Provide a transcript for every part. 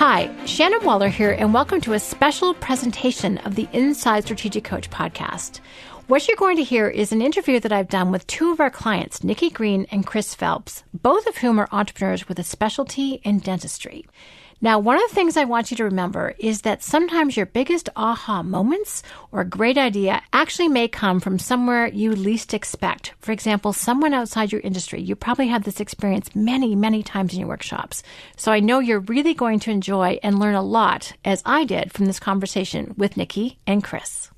Hi, Shannon Waller here, and welcome to a special presentation of the Inside Strategic Coach podcast. What you're going to hear is an interview that I've done with two of our clients, Nikki Green and Chris Phelps, both of whom are entrepreneurs with a specialty in dentistry. Now, one of the things I want you to remember is that sometimes your biggest aha moments or a great idea actually may come from somewhere you least expect. For example, someone outside your industry. You probably had this experience many, many times in your workshops. So I know you're really going to enjoy and learn a lot, as I did, from this conversation with Nikki and Chris.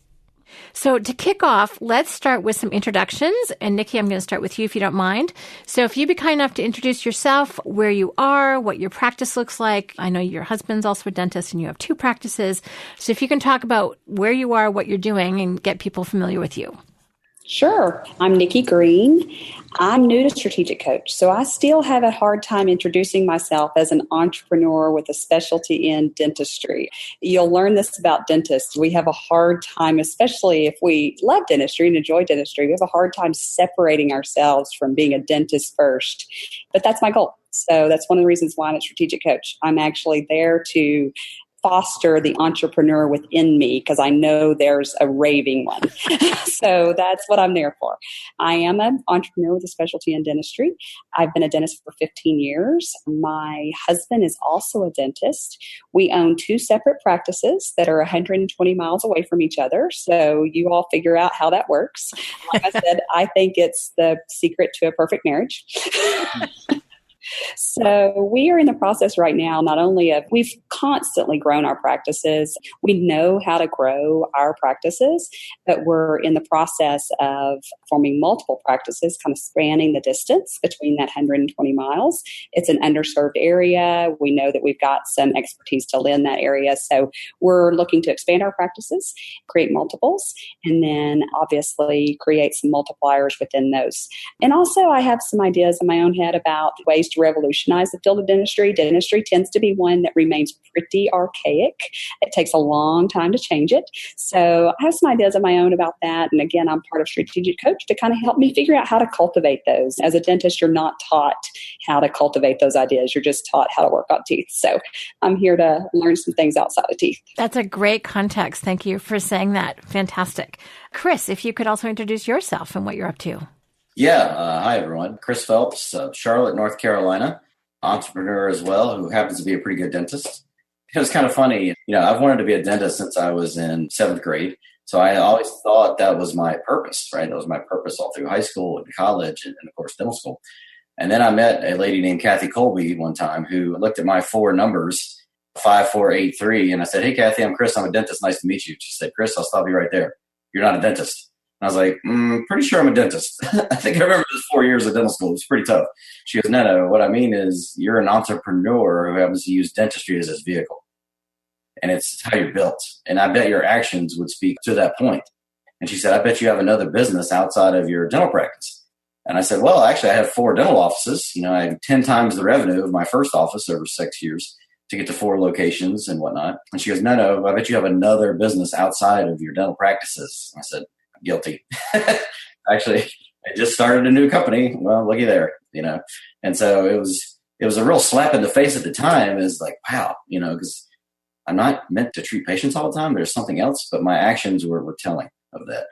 So to kick off, let's start with some introductions. And Nikki, I'm going to start with you if you don't mind. So if you'd be kind enough to introduce yourself, where you are, what your practice looks like. I know your husband's also a dentist and you have two practices. So if you can talk about where you are, what you're doing, and get people familiar with you. Sure. I'm Nikki Green. I'm new to Strategic Coach, so I still have a hard time introducing myself as an entrepreneur with a specialty in dentistry. You'll learn this about dentists. We have a hard time, especially if we love dentistry and enjoy dentistry, we have a hard time separating ourselves from being a dentist first. But that's my goal. So that's one of the reasons why I'm a Strategic Coach. I'm actually there to foster the entrepreneur within me because I know there's a raving one. So that's what I'm there for. I am an entrepreneur with a specialty in dentistry. I've been a dentist for 15 years. My husband is also a dentist. We own two separate practices that are 120 miles away from each other. So you all figure out how that works. Like I said, I think it's the secret to a perfect marriage. So we are in the process right now, not only of, we've constantly grown our practices. We know how to grow our practices, but we're in the process of forming multiple practices, kind of spanning the distance between that 120 miles. It's an underserved area. We know that we've got some expertise to lend that area. So we're looking to expand our practices, create multiples, and then obviously create some multipliers within those. And also I have some ideas in my own head about ways to revolutionize the field of dentistry. Dentistry tends to be one that remains pretty archaic. It takes a long time to change it. So I have some ideas of my own about that. And again, I'm part of Strategic Coach to kind of help me figure out how to cultivate those. As a dentist, you're not taught how to cultivate those ideas. You're just taught how to work on teeth. So I'm here to learn some things outside of teeth. That's a great context. Thank you for saying that. Fantastic. Chris, if you could also introduce yourself and what you're up to. Yeah. Hi, everyone. Chris Phelps, Charlotte, North Carolina, entrepreneur as well, who happens to be a pretty good dentist. It was kind of funny. I've wanted to be a dentist since I was in 7th grade. So I always thought that was my purpose, right? That was my purpose all through high school and college and of course, dental school. And then I met a lady named Kathy Colby one time who looked at my 4 numbers, 5483. And I said, "Hey, Kathy, I'm Chris. I'm a dentist. Nice to meet you." She said, "Chris, I'll stop you right there. You're not a dentist." I was like, pretty sure I'm a dentist. I think I remember those 4 years of dental school. It was pretty tough. She goes, no, what I mean is you're an entrepreneur who happens to use dentistry as his vehicle. And it's how you're built. And I bet your actions would speak to that point. And she said, I bet you have another business outside of your dental practice. And I said, well, actually, I have 4 dental offices. I have 10 times the revenue of my first office over 6 years to get to 4 locations and whatnot. And she goes, no, I bet you have another business outside of your dental practices. I said, guilty. Actually, I just started a new company. Well, looky there, And so it was a real slap in the face at the time. Is like, wow, because I'm not meant to treat patients all the time. There's something else, but my actions were telling of that.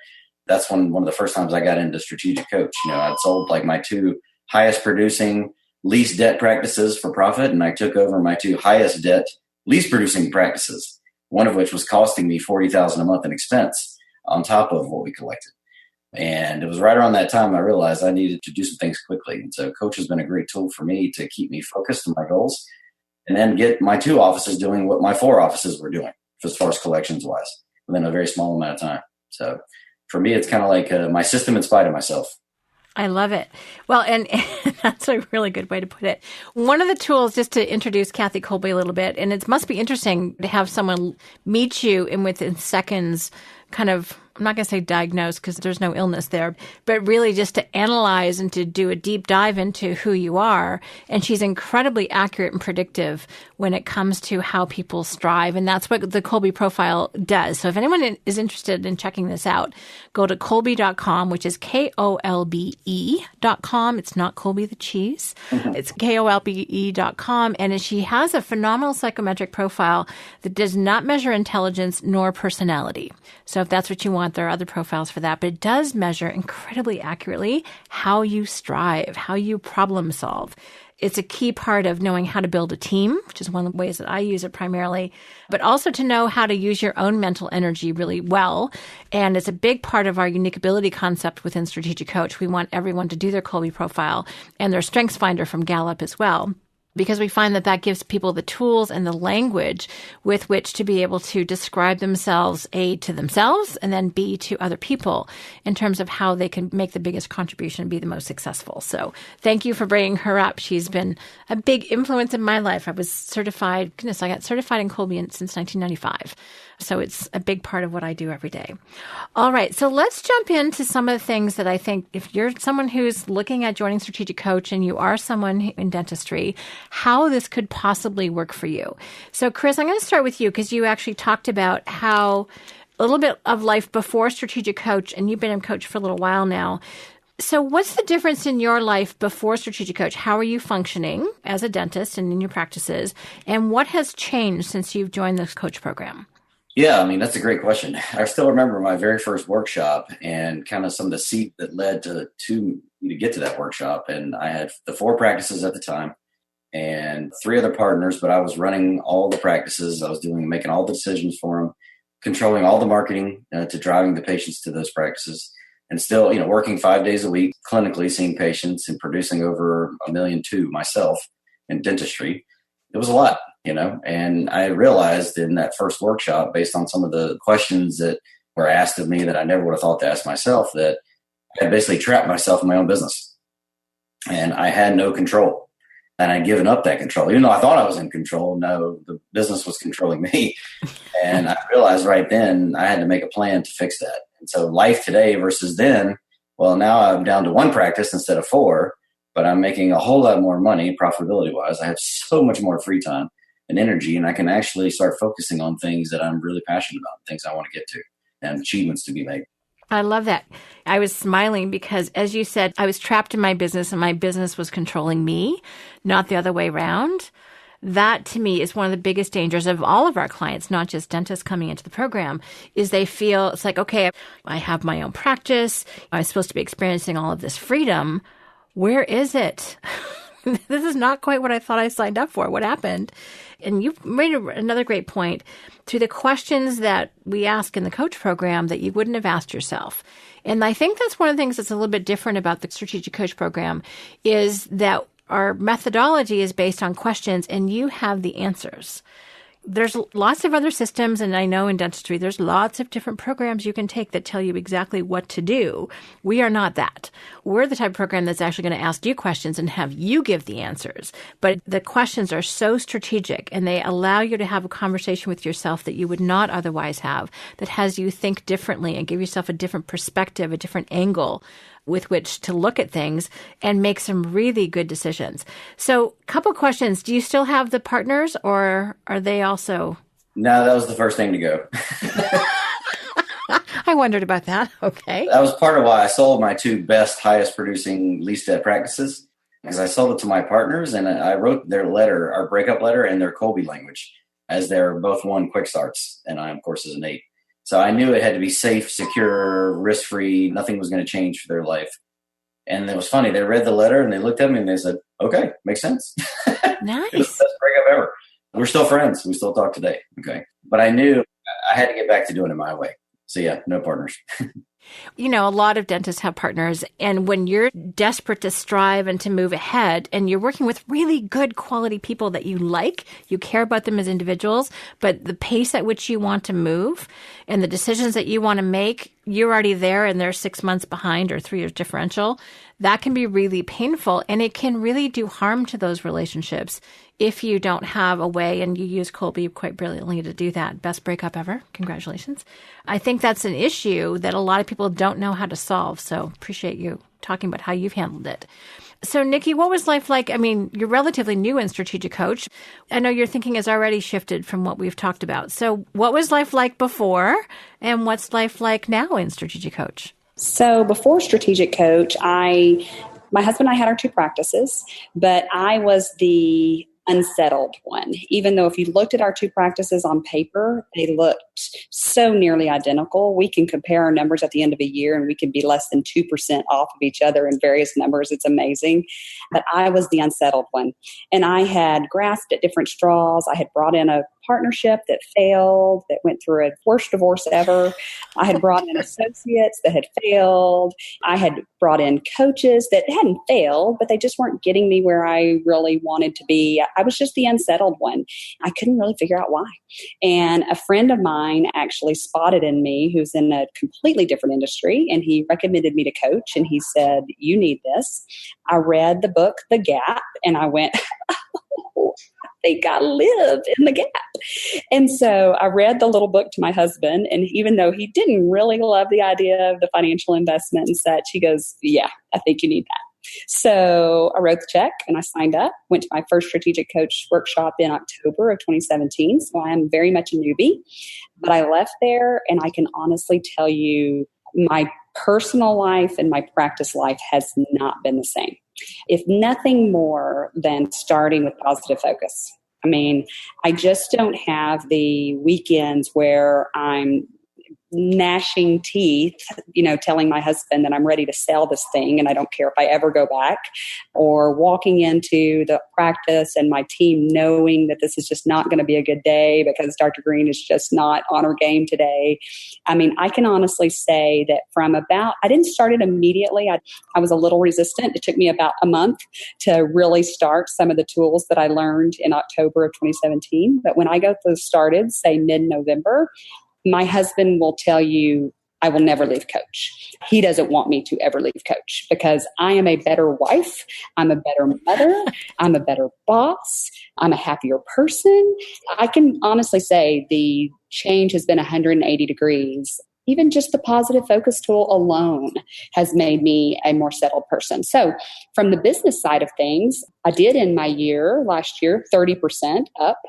That's one of the first times I got into Strategic Coach. I'd sold like my 2 highest producing least debt practices for profit, and I took over my 2 highest debt least producing practices, one of which was costing me $40,000 a month in expense on top of what we collected. And it was right around that time I realized I needed to do some things quickly. And so Coach has been a great tool for me to keep me focused on my goals and then get my 2 offices doing what my 4 offices were doing as far as collections wise within a very small amount of time. So for me, it's kind of like my system in spite of myself. I love it. Well, and that's a really good way to put it. One of the tools, just to introduce Kathy Colby a little bit, and it must be interesting to have someone meet you and within seconds kind of I'm not going to say diagnose because there's no illness there, but really just to analyze and to do a deep dive into who you are. And she's incredibly accurate and predictive when it comes to how people strive. And that's what the Kolbe profile does. So if anyone is interested in checking this out, go to Kolbe.com, which is KOLBE.com. It's not Colby the cheese. It's KOLBE.com. And she has a phenomenal psychometric profile that does not measure intelligence nor personality. So if that's what you want, there are other profiles for that, but it does measure incredibly accurately how you strive, how you problem solve. It's a key part of knowing how to build a team, which is one of the ways that I use it primarily, but also to know how to use your own mental energy really well. And it's a big part of our unique ability concept within Strategic Coach. We want everyone to do their Kolbe profile and their Strengths Finder from Gallup as well, because we find that that gives people the tools and the language with which to be able to describe themselves, A, to themselves, and then B, to other people in terms of how they can make the biggest contribution and be the most successful. So thank you for bringing her up. She's been a big influence in my life. I was certified, I got certified in Kolbe since 1995. So it's a big part of what I do every day. All right. So let's jump into some of the things that I think if you're someone who's looking at joining Strategic Coach and you are someone in dentistry, how this could possibly work for you. So Chris, I'm going to start with you because you actually talked about how a little bit of life before Strategic Coach, and you've been a coach for a little while now. So what's the difference in your life before Strategic Coach? How are you functioning as a dentist and in your practices? And what has changed since you've joined this coach program? Yeah, I mean, that's a great question. I still remember my very first workshop and kind of some of the seed that led to me to get to that workshop. And I had the 4 practices at the time and 3 other partners, but I was running all the practices. I was making all the decisions for them, controlling all the marketing to driving the patients to those practices, and still, working 5 days a week, clinically seeing patients and producing over 1.2 million myself in dentistry. It was a lot. And I realized in that first workshop, based on some of the questions that were asked of me that I never would have thought to ask myself, that I had basically trapped myself in my own business and I had no control, and I'd given up that control. Even though I thought I was in control, no, the business was controlling me. And I realized right then I had to make a plan to fix that. And so life today versus then, well, now I'm down to 1 practice instead of 4, but I'm making a whole lot more money profitability wise. I have so much more free time and energy, and I can actually start focusing on things that I'm really passionate about, things I want to get to, and achievements to be made. I love that. I was smiling because, as you said, I was trapped in my business and my business was controlling me, not the other way around. That, to me, is one of the biggest dangers of all of our clients, not just dentists coming into the program, is they feel it's like, okay, I have my own practice. I'm supposed to be experiencing all of this freedom. Where is it? This is not quite what I thought I signed up for. What happened? And you made another great point through the questions that we ask in the coach program that you wouldn't have asked yourself. And I think that's one of the things that's a little bit different about the Strategic Coach program is that our methodology is based on questions and you have the answers. There's lots of other systems, and I know in dentistry, there's lots of different programs you can take that tell you exactly what to do. We are not that. We're the type of program that's actually going to ask you questions and have you give the answers. But the questions are so strategic, and they allow you to have a conversation with yourself that you would not otherwise have, that has you think differently and give yourself a different perspective, a different angle with which to look at things and make some really good decisions. So a couple questions. Do you still have the partners or are they also? No, that was the first thing to go. I wondered about that. Okay. That was part of why I sold my 2 best, highest producing least debt practices, because I sold it to my partners and I wrote their letter, our breakup letter, in their Kolbe language, as they're both 1 quick starts. And I, of course, is an 8. So I knew it had to be safe, secure, risk-free. Nothing was going to change for their life. And it was funny. They read the letter and they looked at me and they said, okay, makes sense. Nice. It was the best breakup ever. We're still friends. We still talk today. Okay. But I knew I had to get back to doing it my way. So yeah, no partners. A lot of dentists have partners. And when you're desperate to strive and to move ahead and you're working with really good quality people that you like, you care about them as individuals, but the pace at which you want to move and the decisions that you want to make you're already there and they're 6 months behind or 3 years differential, that can be really painful. And it can really do harm to those relationships if you don't have a way, and you use Colby quite brilliantly to do that. Best breakup ever. Congratulations. I think that's an issue that a lot of people don't know how to solve. So appreciate you talking about how you've handled it. So, Nikki, what was life like? I mean, you're relatively new in Strategic Coach. I know your thinking has already shifted from what we've talked about. So what was life like before, and what's life like now in Strategic Coach? So before Strategic Coach, my husband and I had our 2 practices, but I was the unsettled one. Even though if you looked at our 2 practices on paper, they looked so nearly identical. We can compare our numbers at the end of a year and we can be less than 2% off of each other in various numbers. It's amazing. But I was the unsettled one. And I had grasped at different straws. I had brought in a partnership that failed, that went through a worst divorce ever. I had brought in associates that had failed. I had brought in coaches that hadn't failed, but they just weren't getting me where I really wanted to be. I was just the unsettled one. I couldn't really figure out why. And a friend of mine actually spotted in me, who's in a completely different industry, and he recommended me to coach. And he said, "You need this." I read the book, The Gap, and I went, "Oh, I think I live in the gap." And so I read the little book to my husband, and even though he didn't really love the idea of the financial investment and such, he goes, "Yeah, I think you need that." So I wrote the check and I signed up, went to my first Strategic Coach workshop in October of 2017. So I am very much a newbie, but I left there, and I can honestly tell you my personal life and my practice life has not been the same. If nothing more than starting with positive focus. I mean, I just don't have the weekends where I'm gnashing teeth, telling my husband that I'm ready to sell this thing and I don't care if I ever go back, or walking into the practice and my team knowing that this is just not going to be a good day because Dr. Green is just not on her game today. I mean, I can honestly say that I didn't start it immediately. I was a little resistant. It took me about a month to really start some of the tools that I learned in October of 2017. But when I got those started, say mid-November, my husband will tell you, I will never leave coach. He doesn't want me to ever leave coach because I am a better wife. I'm a better mother. I'm a better boss. I'm a happier person. I can honestly say the change has been 180 degrees. Even just the positive focus tool alone has made me a more settled person. So from the business side of things, I did end my year last year 30% up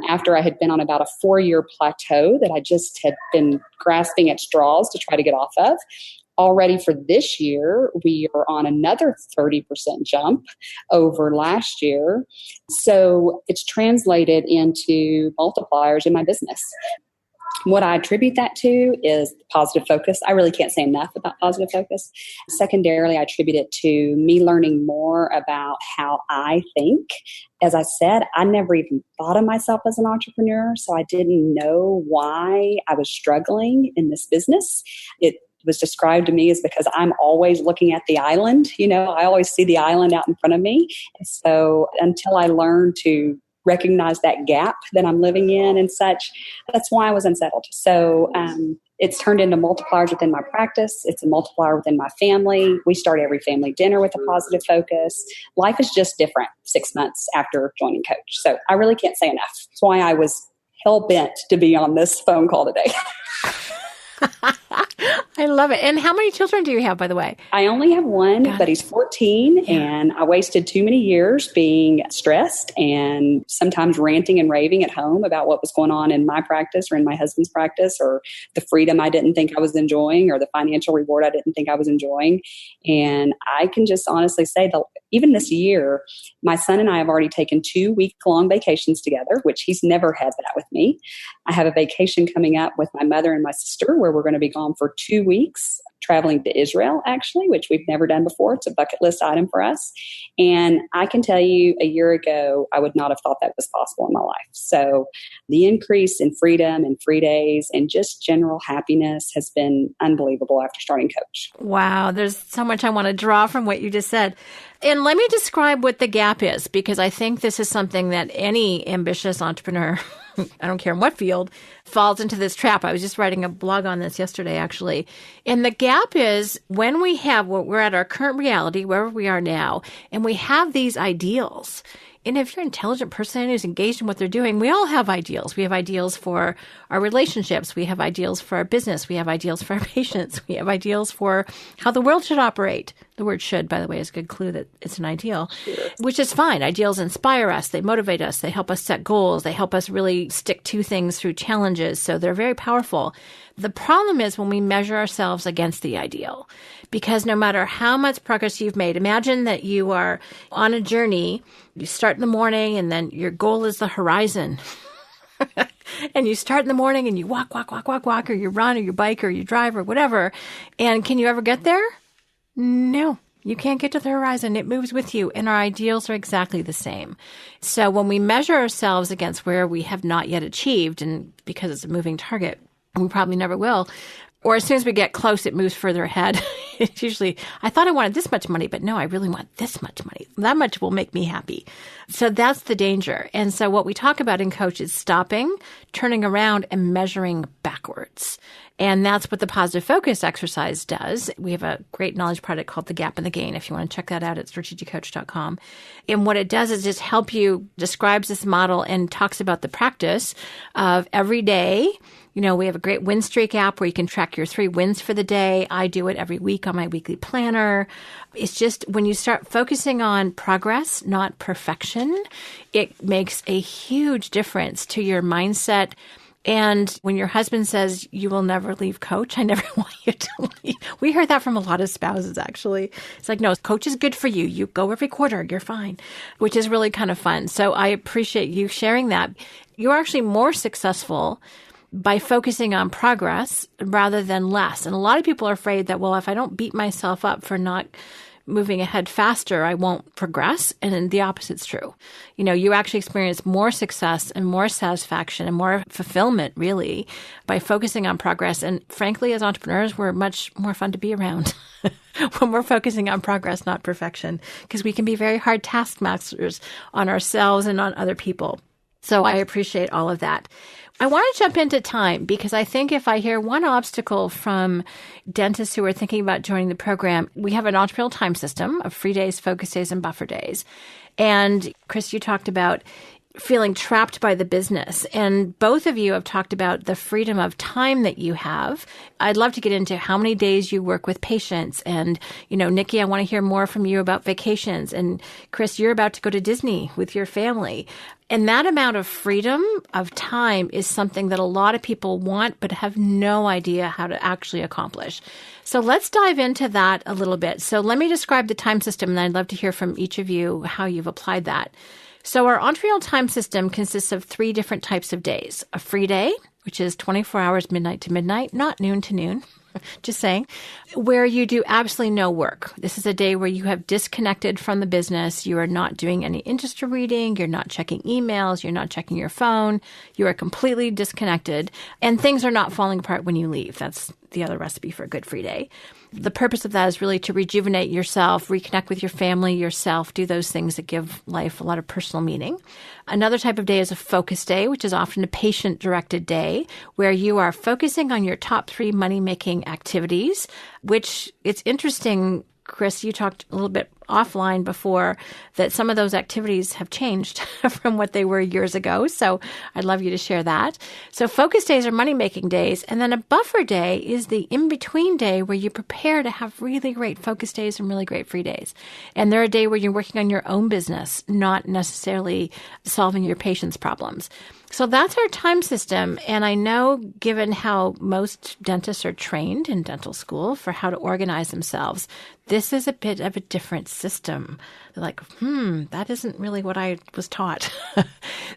after I had been on about a 4-year plateau that I just had been grasping at straws to try to get off of. Already for this year, we are on another 30% jump over last year. So it's translated into multipliers in my business. What I attribute that to is positive focus. I really can't say enough about positive focus. Secondarily, I attribute it to me learning more about how I think. As I said, I never even thought of myself as an entrepreneur, so I didn't know why I was struggling in this business. It was described to me as because I'm always looking at the island. I always see the island out in front of me. And so until I learned to recognize that gap that I'm living in and such, that's why I was unsettled. So it's turned into multipliers within my practice. It's a multiplier within my family. We start every family dinner with a positive focus. Life is just different 6 months after joining coach. So I really can't say enough. That's why I was hell-bent to be on this phone call today. I love it. And how many children do you have, by the way? I only have one, but he's 14, and I wasted too many years being stressed and sometimes ranting and raving at home about what was going on in my practice or in my husband's practice, or the freedom I didn't think I was enjoying, or the financial reward I didn't think I was enjoying. And I can just honestly say that even this year, my son and I have already taken 2-week-long vacations together, which he's never had that with me. I have a vacation coming up with my mother and my sister where we're going to be gone for 2 weeks, traveling to Israel, actually, which we've never done before. It's a bucket list item for us. And I can tell you, a year ago, I would not have thought that was possible in my life. So the increase in freedom and free days and just general happiness has been unbelievable after starting coach. Wow. There's so much I want to draw from what you just said. And let me describe what the gap is, because I think this is something that any ambitious entrepreneur I don't care in what field, falls into this trap. I was just writing a blog on this yesterday, actually. And the gap is when we're at our current reality, wherever we are now, and we have these ideals. And if you're an intelligent person who's engaged in what they're doing, we all have ideals. We have ideals for our relationships. We have ideals for our business. We have ideals for our patients. We have ideals for how the world should operate. The word should, by the way, is a good clue that it's an ideal, which is fine. Ideals inspire us. They motivate us. They help us set goals. They help us really stick to things through challenges. So they're very powerful. The problem is when we measure ourselves against the ideal, because no matter how much progress you've made, imagine that you are on a journey. You start in the morning and then your goal is the horizon. And you start in the morning and you walk, or you run or you bike or you drive or whatever. And can you ever get there? No, you can't get to the horizon. It moves with you. And our ideals are exactly the same. So when we measure ourselves against where we have not yet achieved, and because it's a moving target, we probably never will, or as soon as we get close, it moves further ahead. It's usually, I thought I wanted this much money, but no, I really want this much money. That much will make me happy. So that's the danger. And so what we talk about in Coach is stopping, turning around, and measuring backwards. And that's what the positive focus exercise does. We have a great knowledge product called The Gap and the Gain, if you want to check that out at strategiccoach.com. And what it does is just help you, describes this model and talks about the practice of every day. You know, we have a great win streak app where you can track your 3 wins for the day. I do it every week on my weekly planner. It's just when you start focusing on progress, not perfection, it makes a huge difference to your mindset. And when your husband says, you will never leave Coach, I never want you to leave. We heard that from a lot of spouses, actually. It's like, no, Coach is good for you. You go every quarter. You're fine, which is really kind of fun. So I appreciate you sharing that. You're actually more successful by focusing on progress rather than less. And a lot of people are afraid that, well, if I don't beat myself up for not moving ahead faster, I won't progress. And then the opposite's true. You know, you actually experience more success and more satisfaction and more fulfillment, really, by focusing on progress. And frankly, as entrepreneurs, we're much more fun to be around when we're focusing on progress, not perfection, because we can be very hard taskmasters on ourselves and on other people. So I appreciate all of that. I want to jump into time because I think if I hear one obstacle from dentists who are thinking about joining the program, we have an entrepreneurial time system of free days, focus days, and buffer days. And Chris, you talked about feeling trapped by the business. And both of you have talked about the freedom of time that you have. I'd love to get into how many days you work with patients. And, you know, Nikki, I want to hear more from you about vacations. And Chris, you're about to go to Disney with your family. And that amount of freedom of time is something that a lot of people want, but have no idea how to actually accomplish. So let's dive into that a little bit. So let me describe the time system, and I'd love to hear from each of you how you've applied that. So our entrepreneurial time system consists of 3 different types of days. A free day, which is 24 hours, midnight to midnight, not noon to noon. Just saying, where you do absolutely no work. This is a day where you have disconnected from the business. You are not doing any industry reading. You're not checking emails. You're not checking your phone. You are completely disconnected, and things are not falling apart when you leave. That's the other recipe for a good free day. The purpose of that is really to rejuvenate yourself, reconnect with your family, yourself, do those things that give life a lot of personal meaning. Another type of day is a focus day, which is often a patient-directed day where you are focusing on your top 3 money-making activities, which it's interesting, Chris, you talked a little bit offline before that some of those activities have changed from what they were years ago. So I'd love you to share that. So focus days are money-making days. And then a buffer day is the in-between day where you prepare to have really great focus days and really great free days. And they're a day where you're working on your own business, not necessarily solving your patients' problems. So that's our time system. And I know, given how most dentists are trained in dental school for how to organize themselves, this is a bit of a different system. They're like, that isn't really what I was taught.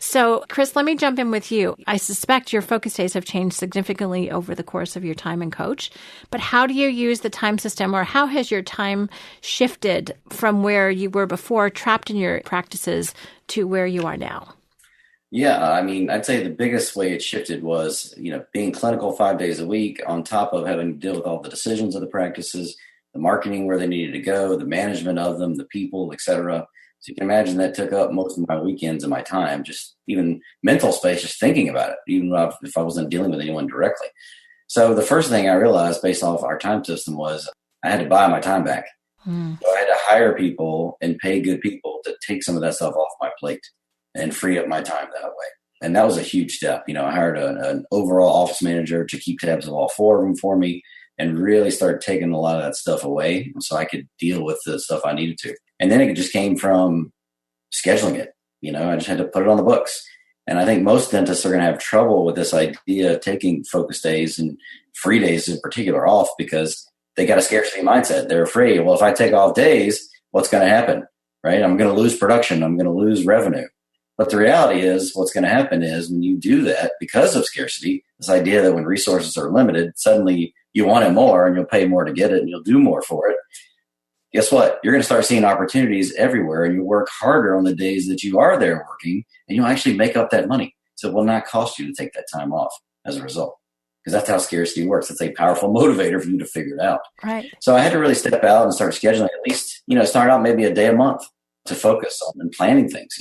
So, Chris, let me jump in with you. I suspect your focus days have changed significantly over the course of your time in Coach. But how do you use the time system, or how has your time shifted from where you were before, trapped in your practices, to where you are now? Yeah, I mean, I'd say the biggest way it shifted was, being clinical 5 days a week on top of having to deal with all the decisions of the practices, the marketing where they needed to go, the management of them, the people, et cetera. So you can imagine that took up most of my weekends and my time, just even mental space, just thinking about it, even if I wasn't dealing with anyone directly. So the first thing I realized based off our time system was I had to buy my time back. So I had to hire people and pay good people to take some of that stuff off my plate and free up my time that way. And that was a huge step. I hired an overall office manager to keep tabs of all 4 of them for me and really start taking a lot of that stuff away so I could deal with the stuff I needed to. And then it just came from scheduling it. I just had to put it on the books. And I think most dentists are going to have trouble with this idea of taking focus days and free days in particular off because they got a scarcity mindset. They're afraid, well, if I take off days, what's going to happen, right? I'm going to lose production. I'm going to lose revenue. But the reality is what's going to happen is when you do that because of scarcity, this idea that when resources are limited, suddenly you want it more and you'll pay more to get it and you'll do more for it. Guess what? You're going to start seeing opportunities everywhere and you work harder on the days that you are there working and you'll actually make up that money. So it will not cost you to take that time off as a result. Because that's how scarcity works. It's a powerful motivator for you to figure it out. Right. So I had to really step out and start scheduling at least, start out maybe a day a month to focus on and planning things,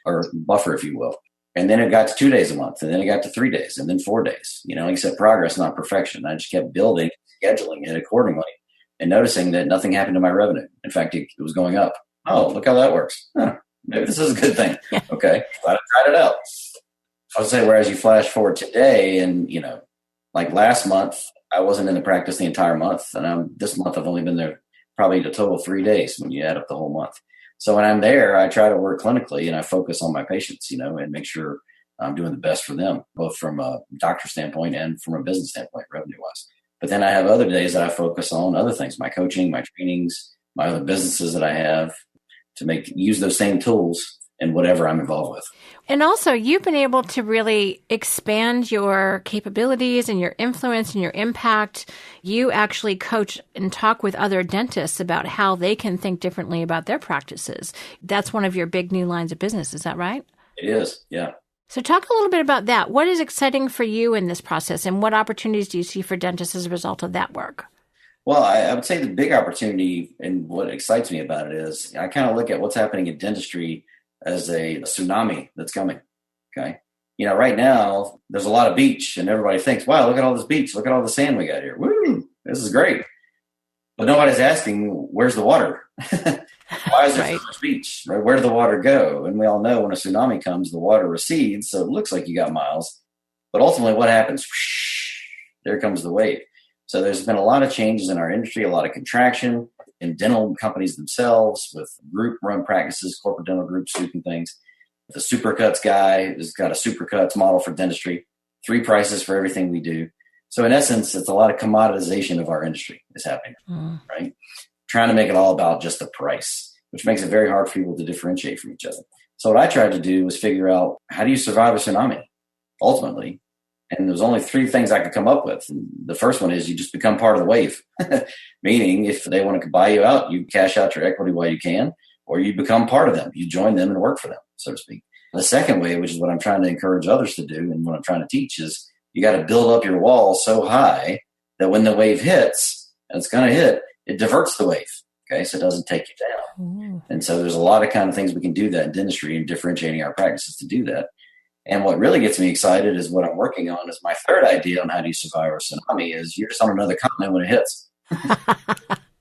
or buffer, if you will. And then it got to 2 days a month, and then it got to 3 days, and then 4 days. Like I said, progress, not perfection. I just kept building, scheduling it accordingly, and noticing that nothing happened to my revenue. In fact, it was going up. Oh, look how that works. Maybe this is a good thing. Okay, glad I tried it out. I would say, whereas you flash forward today, and like last month, I wasn't in the practice the entire month, and this month I've only been there probably a total of 3 days when you add up the whole month. So when I'm there, I try to work clinically and I focus on my patients, and make sure I'm doing the best for them, both from a doctor standpoint and from a business standpoint, revenue-wise. But then I have other days that I focus on other things, my coaching, my trainings, my other businesses that I have to use those same tools in whatever I'm involved with. And also, you've been able to really expand your capabilities and your influence and your impact. You actually coach and talk with other dentists about how they can think differently about their practices. That's one of your big new lines of business. Is that right? It is, yeah. So talk a little bit about that. What is exciting for you in this process, and what opportunities do you see for dentists as a result of that work? Well, I would say the big opportunity and what excites me about it is I kind of look at what's happening in dentistry as a tsunami that's coming. Okay. Right now there's a lot of beach and everybody thinks, wow, look at all this beach. Look at all the sand we got here. Woo, this is great. But nobody's asking, where's the water? Why is there so much beach? Right? Where did the water go? And we all know when a tsunami comes, the water recedes. So it looks like you got miles, but ultimately what happens? There comes the wave. So there's been a lot of changes in our industry, a lot of contraction in dental companies themselves with group-run practices, corporate dental groups sweeping things. The Supercuts guy has got a Supercuts model for dentistry, 3 prices for everything we do. So in essence, it's a lot of commoditization of our industry is happening, right? Trying to make it all about just the price, which makes it very hard for people to differentiate from each other. So what I tried to do was figure out, how do you survive a tsunami, ultimately? And there's only 3 things I could come up with. And the first one is you just become part of the wave, meaning if they want to buy you out, you cash out your equity while you can, or you become part of them. You join them and work for them, so to speak. The second way, which is what I'm trying to encourage others to do and what I'm trying to teach, is you got to build up your wall so high that when the wave hits, and it's going to hit, it diverts the wave. Okay, so it doesn't take you down. And so there's a lot of kind of things we can do that in dentistry and differentiating our practices to do that. And what really gets me excited is what I'm working on is my third idea on how do you survive a tsunami is you're just on another continent when it hits.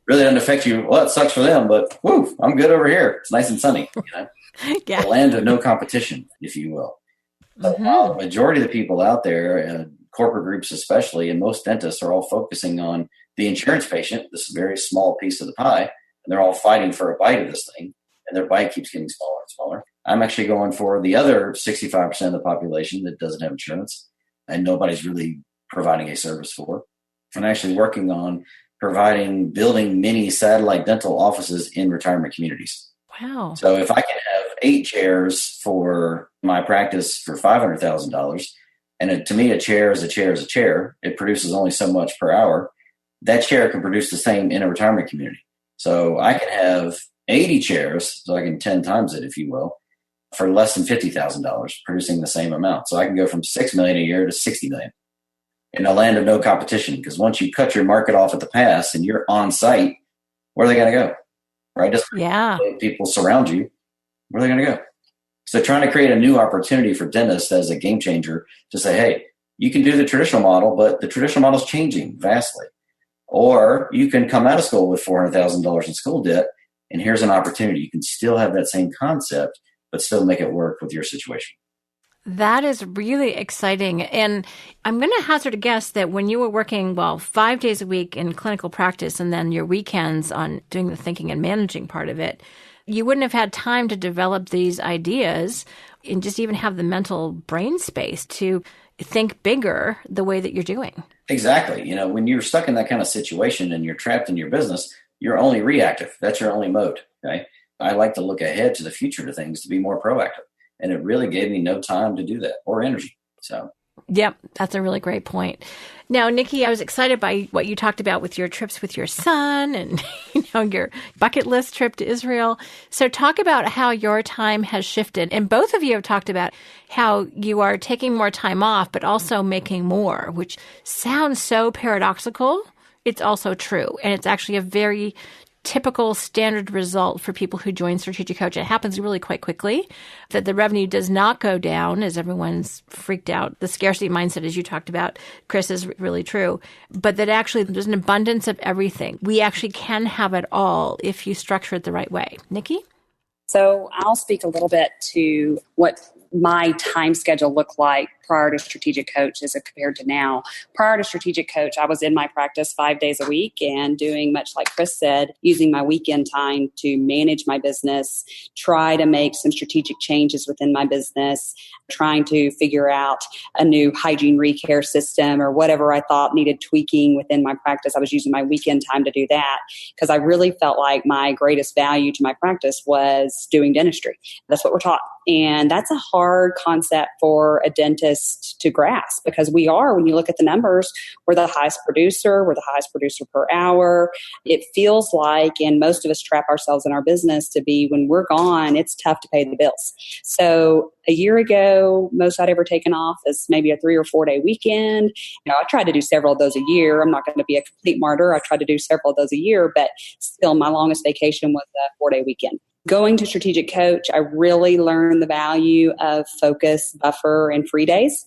Really doesn't affect you. Well, it sucks for them, but whoo, I'm good over here. It's nice and sunny. The land of no competition, if you will. But the majority of the people out there, corporate groups especially, and most dentists are all focusing on the insurance patient, this very small piece of the pie, and they're all fighting for a bite of this thing, and their bite keeps getting smaller and smaller. I'm actually going for the other 65% of the population that doesn't have insurance and nobody's really providing a service for. I'm actually working on building mini satellite dental offices in retirement communities. Wow. So if I can have 8 chairs for my practice for $500,000, and to me, a chair is a chair is a chair, it produces only so much per hour, that chair can produce the same in a retirement community. So I can have 80 chairs, so I can 10 times it, if you will, for less than $50,000, producing the same amount. So I can go from $6 million a year to $60 million in a land of no competition. Because once you cut your market off at the pass and you're on site, where are they going to go? Right? Just people surround you. Where are they going to go? So trying to create a new opportunity for dentists as a game changer to say, hey, you can do the traditional model, but the traditional model is changing vastly. Or you can come out of school with $400,000 in school debt, and here's an opportunity. You can still have that same concept, but still make it work with your situation. That is really exciting. And I'm going to hazard a guess that when you were working, 5 days a week in clinical practice and then your weekends on doing the thinking and managing part of it, you wouldn't have had time to develop these ideas and just even have the mental brain space to think bigger the way that you're doing. Exactly. You know, when you're stuck in that kind of situation and you're trapped in your business, you're only reactive. That's your only mode. Okay. I like to look ahead to the future to things to be more proactive. And it really gave me no time to do that or energy. So, yep, that's a really great point. Now, Nikki, I was excited by what you talked about with your trips with your son and your bucket list trip to Israel. So talk about how your time has shifted. And both of you have talked about how you are taking more time off, but also making more, which sounds so paradoxical. It's also true. And it's actually a very typical standard result for people who join Strategic Coach. It happens really quite quickly, that the revenue does not go down as everyone's freaked out. The scarcity mindset, as you talked about, Chris, is really true, but that actually there's an abundance of everything. We actually can have it all if you structure it the right way. Nikki? So I'll speak a little bit to what my time schedule looked like prior to Strategic Coach as compared to now. Prior to Strategic Coach, I was in my practice 5 days a week and doing, much like Chris said, using my weekend time to manage my business, try to make some strategic changes within my business, trying to figure out a new hygiene recare system or whatever I thought needed tweaking within my practice. I was using my weekend time to do that because I really felt like my greatest value to my practice was doing dentistry. That's what we're taught. And that's a hard concept for a dentist to grasp because we are, when you look at the numbers, we're the highest producer, we're the highest producer per hour. It feels like, and most of us trap ourselves in our business to be, when we're gone, it's tough to pay the bills. So a year ago, most I'd ever taken off is maybe a 3 or 4 day weekend. I tried to do several of those a year. I'm not going to be a complete martyr. I tried to do several of those a year, but still my longest vacation was a 4 day weekend. Going to Strategic Coach, I really learned the value of focus, buffer, and free days.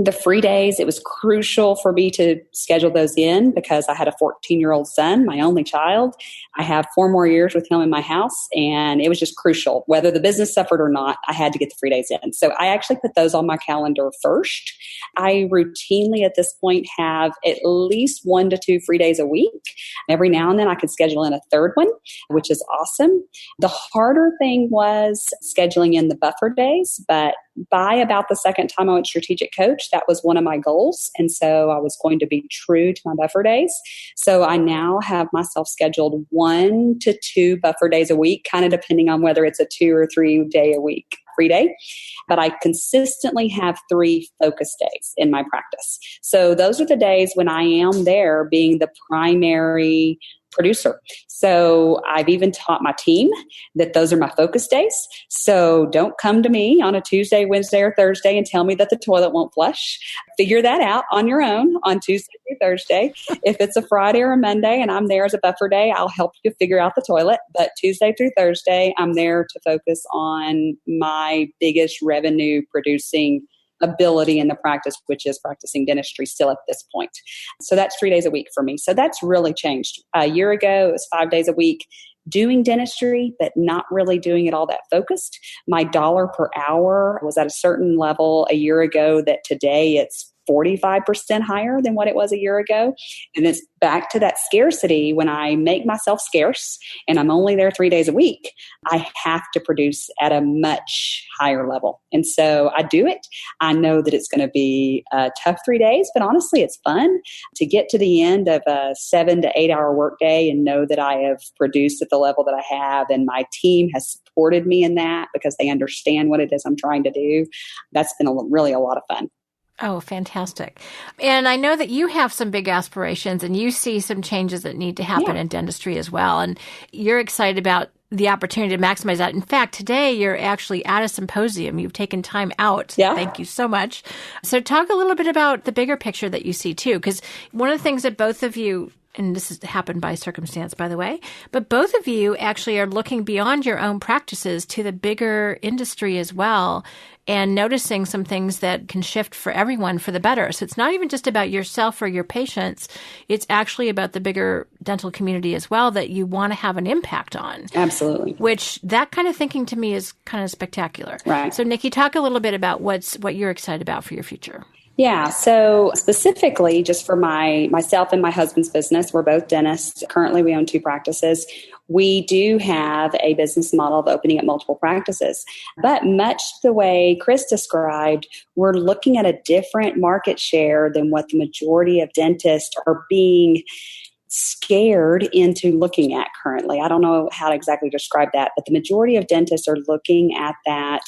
The free days, it was crucial for me to schedule those in because I had a 14-year-old son, my only child. I have 4 more years with him in my house, and it was just crucial. Whether the business suffered or not, I had to get the free days in. So I actually put those on my calendar first. I routinely at this point have at least 1 to 2 free days a week. Every now and then I could schedule in a third one, which is awesome. The harder thing was scheduling in the buffer days, but by about the second time I went Strategic Coach, that was one of my goals. And so I was going to be true to my buffer days. So I now have myself scheduled 1 to 2 buffer days a week, kind of depending on whether it's a 2 or 3 day a week free day. But I consistently have 3 focus days in my practice. So those are the days when I am there being the primary producer. So I've even taught my team that those are my focus days. So don't come to me on a Tuesday, Wednesday, or Thursday and tell me that the toilet won't flush. Figure that out on your own on Tuesday through Thursday. If it's a Friday or a Monday and I'm there as a buffer day, I'll help you figure out the toilet. But Tuesday through Thursday, I'm there to focus on my biggest revenue producing ability in the practice, which is practicing dentistry still at this point. So that's 3 days a week for me. So that's really changed. A year ago, it was 5 days a week doing dentistry, but not really doing it all that focused. My dollar per hour was at a certain level a year ago that today it's 45% higher than what it was a year ago. And it's back to that scarcity. When I make myself scarce and I'm only there 3 days a week, I have to produce at a much higher level. And so I do it. I know that it's going to be a tough 3 days, but honestly, it's fun to get to the end of a 7 to 8 hour workday and know that I have produced at the level that I have. And my team has supported me in that because they understand what it is I'm trying to do. That's been really a lot of fun. Oh, fantastic. And I know that you have some big aspirations and you see some changes that need to happen in dentistry as well. And you're excited about the opportunity to maximize that. In fact, today you're actually at a symposium. You've taken time out. Yeah. Thank you so much. So talk a little bit about the bigger picture that you see too, because one of the things that both of you and this has happened by circumstance, by the way, but both of you actually are looking beyond your own practices to the bigger industry as well and noticing some things that can shift for everyone for the better. So it's not even just about yourself or your patients. It's actually about the bigger dental community as well that you want to have an impact on. Absolutely. Which that kind of thinking to me is kind of spectacular. Right. So Nikki, talk a little bit about what you're excited about for your future. Yeah. So specifically just for myself and my husband's business, we're both dentists. Currently we own 2 practices. We do have a business model of opening up multiple practices, but much the way Chris described, we're looking at a different market share than what the majority of dentists are being scared into looking at currently. I don't know how to exactly describe that, but the majority of dentists are looking at that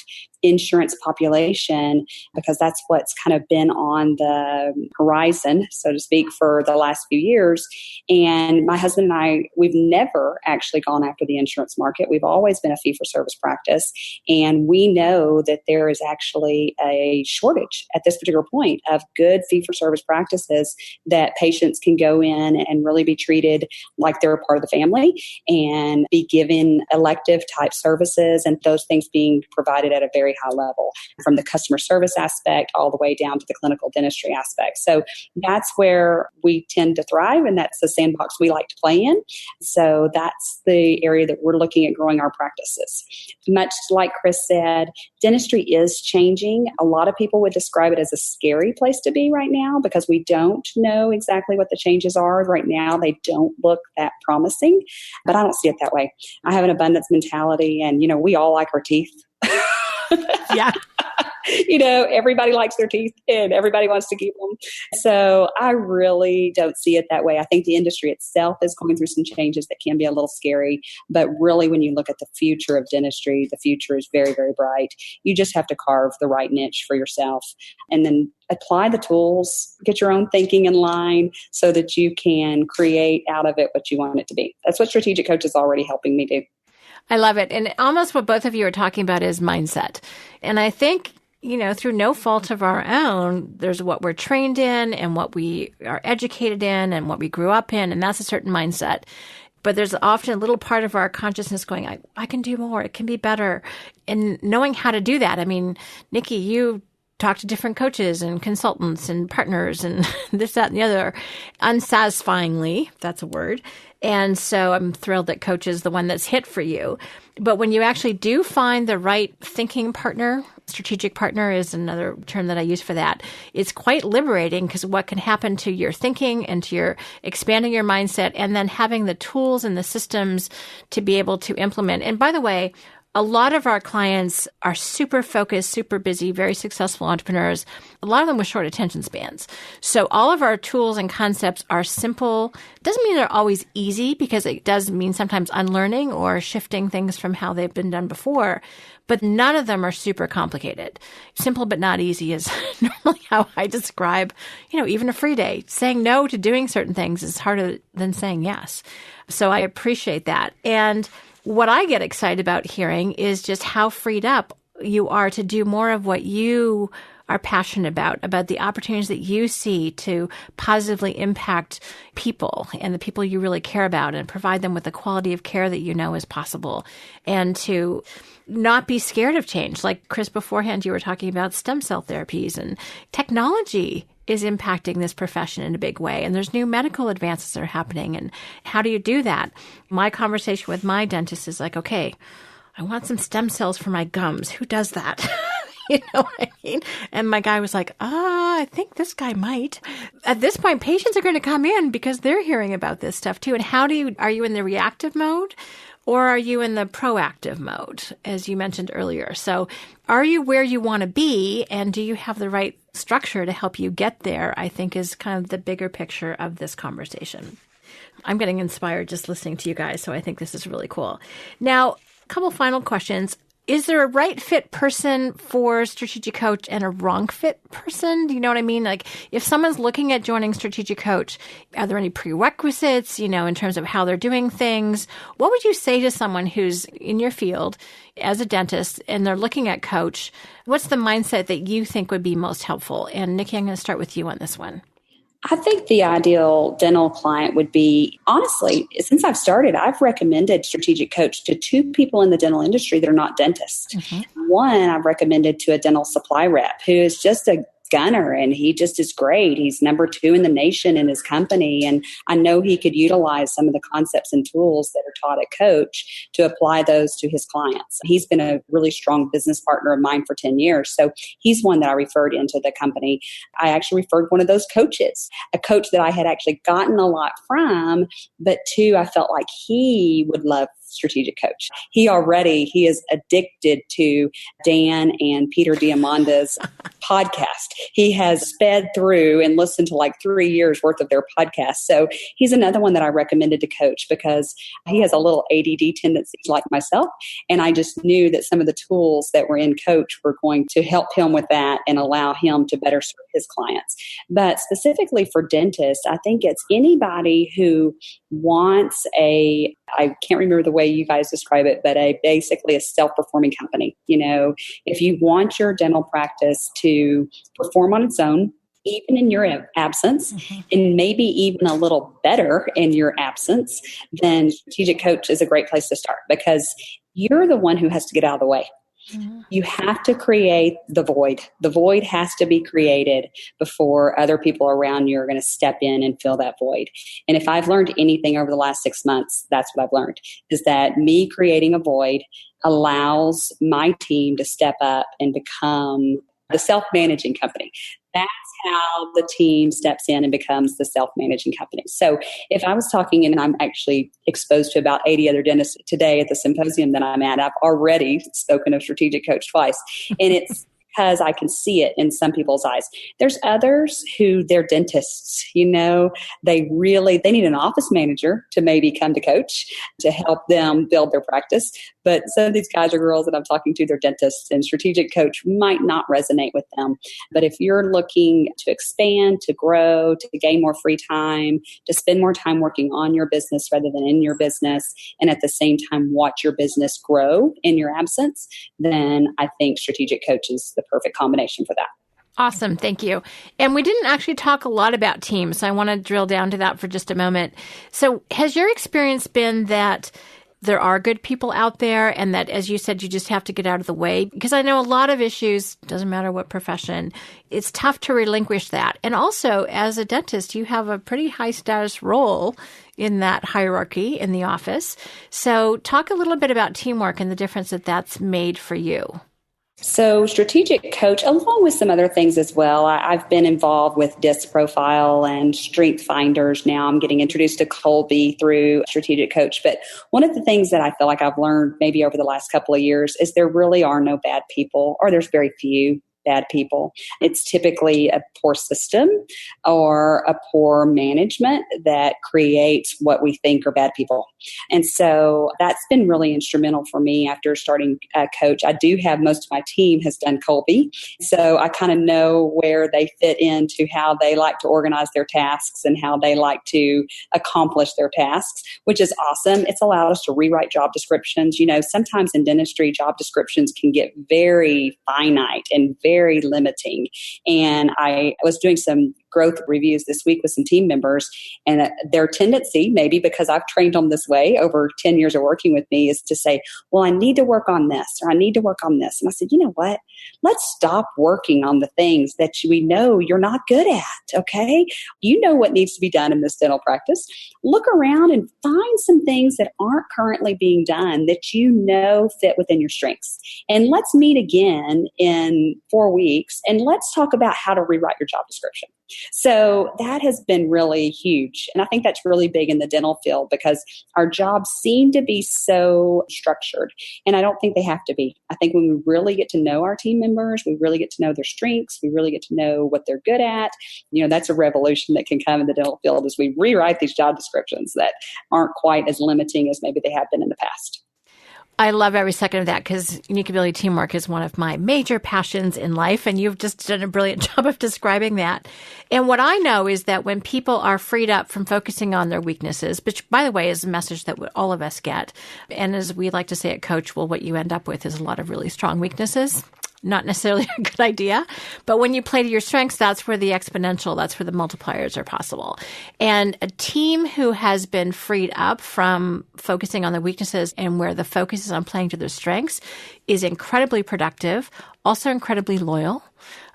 insurance population because that's what's kind of been on the horizon, so to speak, for the last few years. And my husband and I, we've never actually gone after the insurance market. We've always been a fee-for-service practice. And we know that there is actually a shortage at this particular point of good fee-for-service practices that patients can go in and really be treated like they're a part of the family and be given elective type services and those things being provided at a very high level, from the customer service aspect all the way down to the clinical dentistry aspect. So that's where we tend to thrive, and that's the sandbox we like to play in. So that's the area that we're looking at growing our practices. Much like Chris said, dentistry is changing. A lot of people would describe it as a scary place to be right now because we don't know exactly what the changes are. Right now, they don't look that promising, but I don't see it that way. I have an abundance mentality, and, we all like our teeth. Yeah. Everybody likes their teeth and everybody wants to keep them. So I really don't see it that way. I think the industry itself is going through some changes that can be a little scary. But really, when you look at the future of dentistry, the future is very, very bright. You just have to carve the right niche for yourself and then apply the tools, get your own thinking in line so that you can create out of it what you want it to be. That's what Strategic Coach is already helping me do. I love it. And almost what both of you are talking about is mindset. And I think, through no fault of our own, there's what we're trained in and what we are educated in and what we grew up in. And that's a certain mindset. But there's often a little part of our consciousness going, I can do more. It can be better. And knowing how to do that. I mean, Nikki, you talk to different coaches and consultants and partners and this, that, and the other unsatisfyingly, if that's a word. And so I'm thrilled that Coach is the one that's hit for you. But when you actually do find the right thinking partner, strategic partner is another term that I use for that, it's quite liberating because what can happen to your thinking and to your expanding your mindset and then having the tools and the systems to be able to implement. And by the way, a lot of our clients are super focused, super busy, very successful entrepreneurs, a lot of them with short attention spans. So all of our tools and concepts are simple. Doesn't mean they're always easy because it does mean sometimes unlearning or shifting things from how they've been done before. But none of them are super complicated. Simple but not easy is normally how I describe, even a free day. Saying no to doing certain things is harder than saying yes. So I appreciate that. And what I get excited about hearing is just how freed up you are to do more of what you are passionate about the opportunities that you see to positively impact people and the people you really care about and provide them with the quality of care that you know is possible and to not be scared of change. Like Chris, beforehand, you were talking about stem cell therapies and technology is impacting this profession in a big way. And there's new medical advances that are happening. And how do you do that? My conversation with my dentist is like, okay, I want some stem cells for my gums. Who does that? You know what I mean? And my guy was like, I think this guy might. At this point, patients are going to come in because they're hearing about this stuff too. And are you in the reactive mode? Or are you in the proactive mode, as you mentioned earlier? So are you where you want to be, and do you have the right structure to help you get there, I think is kind of the bigger picture of this conversation. I'm getting inspired just listening to you guys, so I think this is really cool. Now, a couple final questions. Is there a right fit person for Strategic Coach and a wrong fit person? Do you know what I mean? Like if someone's looking at joining Strategic Coach, are there any prerequisites, in terms of how they're doing things? What would you say to someone who's in your field as a dentist and they're looking at Coach? What's the mindset that you think would be most helpful? And Nikki, I'm going to start with you on this one. I think the ideal dental client would be, honestly, since I've started, I've recommended strategic coach to 2 people in the dental industry that are not dentists. Mm-hmm. One I've recommended to a dental supply rep who is just a gunner, and he just is great. He's number 2 in the nation in his company. And I know he could utilize some of the concepts and tools that are taught at Coach to apply those to his clients. He's been a really strong business partner of mine for 10 years. So he's one that I referred into the company. I actually referred one of those coaches, a coach that I had actually gotten a lot from, but 2, I felt like he would love strategic coach. He is addicted to Dan and Peter Diamanda's podcast. He has sped through and listened to like 3 years worth of their podcast. So he's another one that I recommended to Coach because he has a little ADD tendency like myself. And I just knew that some of the tools that were in Coach were going to help him with that and allow him to better serve his clients. But specifically for dentists, I think it's anybody who wants I can't remember the way you guys describe it, but basically a self-performing company. If you want your dental practice to perform on its own, even in your absence, mm-hmm. and maybe even a little better in your absence, then strategic coach is a great place to start because you're the one who has to get out of the way. Mm-hmm. You have to create the void. The void has to be created before other people around you are going to step in and fill that void. And if I've learned anything over the last 6 months, that's what I've learned, is that me creating a void allows my team to step up and become the self-managing company. That's how the team steps in and becomes the self-managing company. So if I was talking, and I'm actually exposed to about 80 other dentists today at the symposium that I'm at, I've already spoken of strategic coach twice. And it's because I can see it in some people's eyes. There's others who they're dentists, they need an office manager to maybe come to Coach to help them build their practice. But some of these guys or girls that I'm talking to, they're dentists, and strategic coach might not resonate with them. But if you're looking to expand, to grow, to gain more free time, to spend more time working on your business rather than in your business, and at the same time watch your business grow in your absence, then I think strategic coach is the perfect combination for that. Awesome. Thank you. And we didn't actually talk a lot about teams, so I want to drill down to that for just a moment. So has your experience been that there are good people out there and that, as you said, you just have to get out of the way? Because I know a lot of issues, doesn't matter what profession, it's tough to relinquish that. And also, as a dentist, you have a pretty high status role in that hierarchy in the office. So talk a little bit about teamwork and the difference that that's made for you. So strategic coach, along with some other things as well. I've been involved with disc profile and strength finders. Now I'm getting introduced to Colby through strategic coach. But one of the things that I feel like I've learned maybe over the last couple of years is there really are no bad people, or there's very few bad people. It's typically a poor system or a poor management that creates what we think are bad people. And so that's been really instrumental for me after starting Coach. I do have most of my team has done Colby. So I kind of know where they fit into how they like to organize their tasks and how they like to accomplish their tasks, which is awesome. It's allowed us to rewrite job descriptions. Sometimes in dentistry, job descriptions can get very finite and very limiting. And I was doing some growth reviews this week with some team members, and their tendency, maybe because I've trained them this way over 10 years of working with me, is to say, well, I need to work on this, or I need to work on this. And I said, you know what? Let's stop working on the things that we know you're not good at, okay? You know what needs to be done in this dental practice. Look around and find some things that aren't currently being done that you know fit within your strengths. And let's meet again in 4 weeks, and let's talk about how to rewrite your job description. So that has been really huge. And I think that's really big in the dental field because our jobs seem to be so structured. And I don't think they have to be. I think when we really get to know our team members, we really get to know their strengths, we really get to know what they're good at, that's a revolution that can come in the dental field as we rewrite these job descriptions that aren't quite as limiting as maybe they have been in the past. I love every second of that because unique ability teamwork is one of my major passions in life, and you've just done a brilliant job of describing that. And what I know is that when people are freed up from focusing on their weaknesses, which, by the way, is a message that all of us get, and as we like to say at Coach, well, what you end up with is a lot of really strong weaknesses. not necessarily a good idea. But when you play to your strengths, that's where the exponential, that's where the multipliers are possible. And a team who has been freed up from focusing on the weaknesses and where the focus is on playing to their strengths is incredibly productive, also incredibly loyal,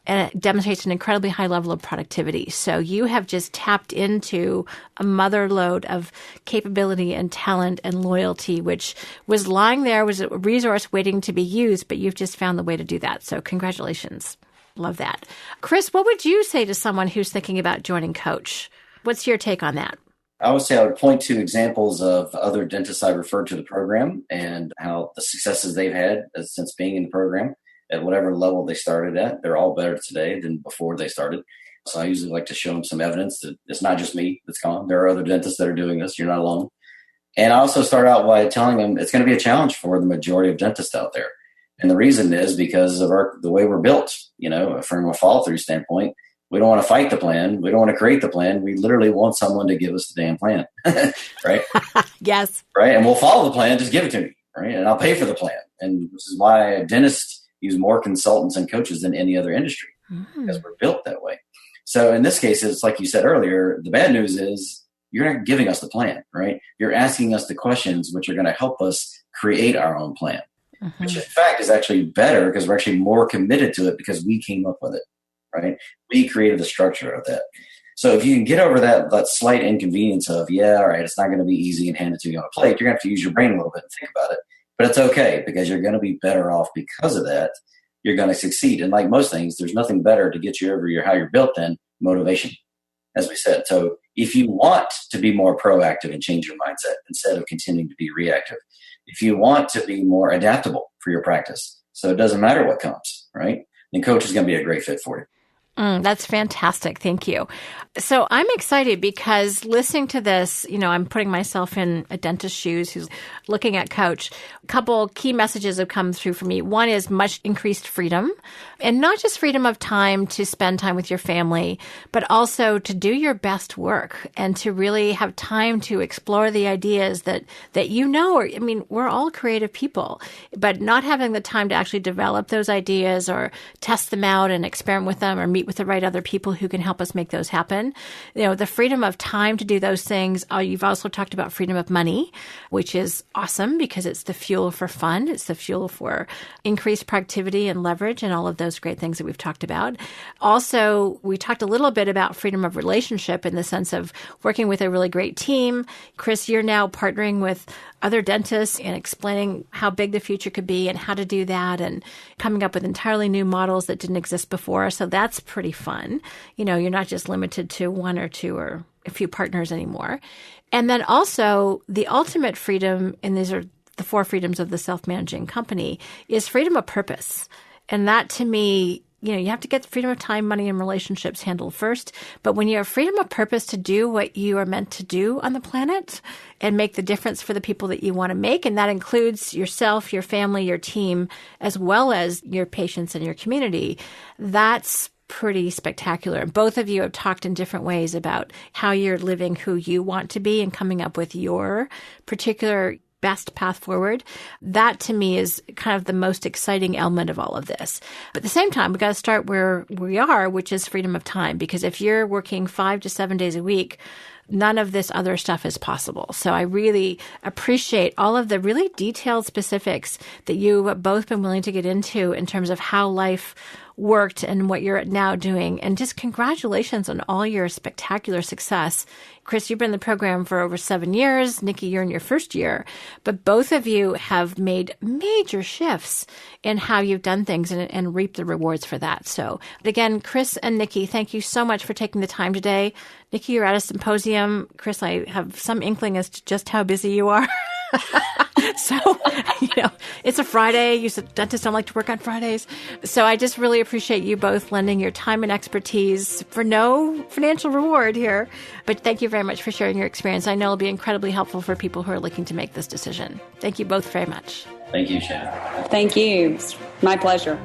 and it demonstrates an incredibly high level of productivity. So you have just tapped into a mother lode of capability and talent and loyalty, which was lying there, was a resource waiting to be used, but you've just found the way to do that. So congratulations. Love that. Chris, what would you say to someone who's thinking about joining Coach? What's your take on that? I would say I would point to examples of other dentists I referred to the program and how the successes they've had since being in the program. At whatever level they started at, they're all better today than before they started. So I usually like to show them some evidence that it's not just me that's gone. There are other dentists that are doing this. You're not alone. And I also start out by telling them it's going to be a challenge for the majority of dentists out there. And the reason is because of the way we're built, from a follow-through standpoint. We don't want to fight the plan. We don't want to create the plan. We literally want someone to give us the damn plan, right? Yes. Right. And we'll follow the plan. Just give it to me, right? And I'll pay for the plan. And this is why dentists use more consultants and coaches than any other industry because we're built that way. So in this case, it's like you said earlier, the bad news is you're not giving us the plan, right? You're asking us the questions which are going to help us create our own plan, which in fact is actually better because we're actually more committed to it because we came up with it, right? We created the structure of that. So if you can get over that slight inconvenience of, all right, it's not going to be easy and hand it to you on a plate, you're going to have to use your brain a little bit and think about it. But it's okay because you're going to be better off because of that. You're going to succeed. And like most things, there's nothing better to get you over how you're built than motivation, as we said. So if you want to be more proactive and change your mindset instead of continuing to be reactive, if you want to be more adaptable for your practice, so it doesn't matter what comes, right? Then Coach is going to be a great fit for you. That's fantastic. Thank you. So I'm excited because listening to this, I'm putting myself in a dentist's shoes who's looking at Coach. A couple key messages have come through for me. One is much increased freedom, and not just freedom of time to spend time with your family, but also to do your best work and to really have time to explore the ideas that we're all creative people, but not having the time to actually develop those ideas or test them out and experiment with them or meet with the right other people who can help us make those happen. The freedom of time to do those things. You've also talked about freedom of money, which is awesome because it's the fuel for fun. It's the fuel for increased productivity and leverage and all of those great things that we've talked about. Also, we talked a little bit about freedom of relationship in the sense of working with a really great team. Chris, you're now partnering with other dentists and explaining how big the future could be and how to do that and coming up with entirely new models that didn't exist before. So that's pretty fun. You're not just limited to one or two or a few partners anymore. And then also the ultimate freedom, and these are the 4 freedoms of the self-managing company, is freedom of purpose. And that to me, you have to get the freedom of time, money, and relationships handled first. But when you have freedom of purpose to do what you are meant to do on the planet and make the difference for the people that you want to make, and that includes yourself, your family, your team, as well as your patients and your community, that's pretty spectacular. And both of you have talked in different ways about how you're living who you want to be and coming up with your particular best path forward. That to me is kind of the most exciting element of all of this. But at the same time, we got to start where we are, which is freedom of time. Because if you're working 5 to 7 days a week, none of this other stuff is possible. So I really appreciate all of the really detailed specifics that you have both been willing to get into in terms of how life worked and what you're now doing. And just congratulations on all your spectacular success. Chris, you've been in the program for over 7 years. Nikki, you're in your first year. But both of you have made major shifts in how you've done things and reaped the rewards for that. So again, Chris and Nikki, thank you so much for taking the time today. Nikki, you're at a symposium. Chris, I have some inkling as to just how busy you are. So, it's a Friday. You said dentists don't like to work on Fridays. So I just really appreciate you both lending your time and expertise for no financial reward here. But thank you very much for sharing your experience. I know it'll be incredibly helpful for people who are looking to make this decision. Thank you both very much. Thank you, Shannon. Thank you. It's my pleasure.